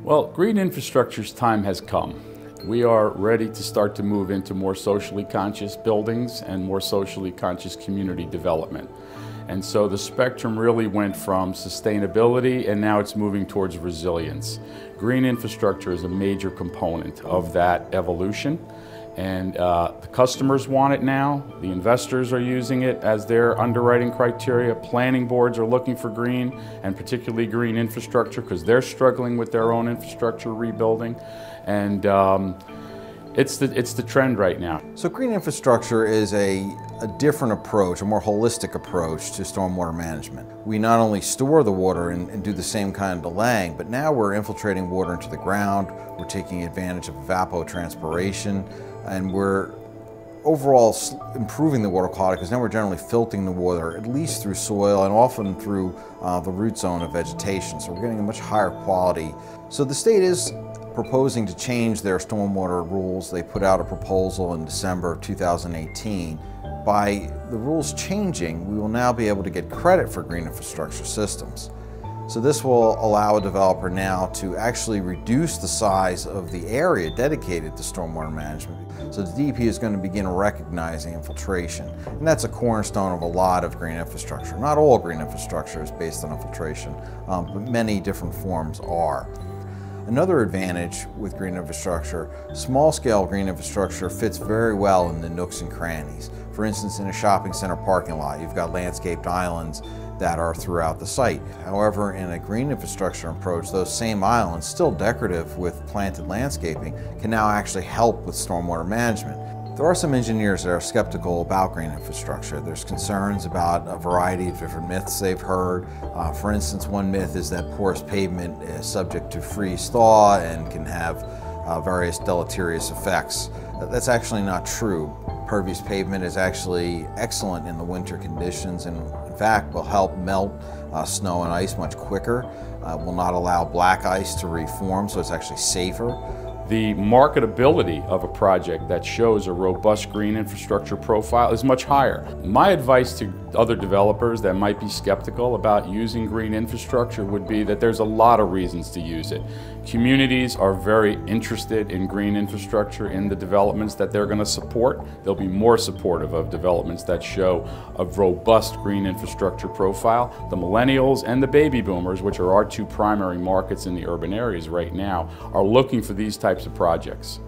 Well, green infrastructure's time has come. We are ready to start to move into more socially conscious buildings and more socially conscious community development. And so the spectrum really went from sustainability and now it's moving towards resilience. Green infrastructure is a major component of that evolution. And the customers want it now, the investors are using it as their underwriting criteria, planning boards are looking for green, and particularly green infrastructure because they're struggling with their own infrastructure rebuilding. And it's the trend right now. So green infrastructure is a different approach, a more holistic approach to stormwater management. We not only store the water and do the same kind of delaying, but now we're infiltrating water into the ground, we're taking advantage of evapotranspiration, and we're overall improving the water quality because now we're generally filtering the water at least through soil and often through the root zone of vegetation. So we're getting a much higher quality. So the state is proposing to change their stormwater rules. They put out a proposal in December of 2018. By the rules changing, we will now be able to get credit for green infrastructure systems. So this will allow a developer now to actually reduce the size of the area dedicated to stormwater management. So the DEP is going to begin recognizing infiltration. And that's a cornerstone of a lot of green infrastructure. Not all green infrastructure is based on infiltration, but many different forms are. Another advantage with green infrastructure, small-scale green infrastructure fits very well in the nooks and crannies. For instance, in a shopping center parking lot, you've got landscaped islands that are throughout the site. However, in a green infrastructure approach, those same islands, still decorative with planted landscaping, can now actually help with stormwater management. There are some engineers that are skeptical about green infrastructure. There's concerns about a variety of different myths they've heard. For instance, one myth is that porous pavement is subject to freeze-thaw and can have various deleterious effects. That's actually not true. Pervious pavement is actually excellent in the winter conditions and in fact will help melt snow and ice much quicker, will not allow black ice to reform, so it's actually safer. The marketability of a project that shows a robust green infrastructure profile is much higher. My advice to other developers that might be skeptical about using green infrastructure would be that there's a lot of reasons to use it. Communities are very interested in green infrastructure in the developments that they're going to support. They'll be more supportive of developments that show a robust green infrastructure profile. The millennials and the baby boomers, which are our two primary markets in the urban areas right now, are looking for these types of projects.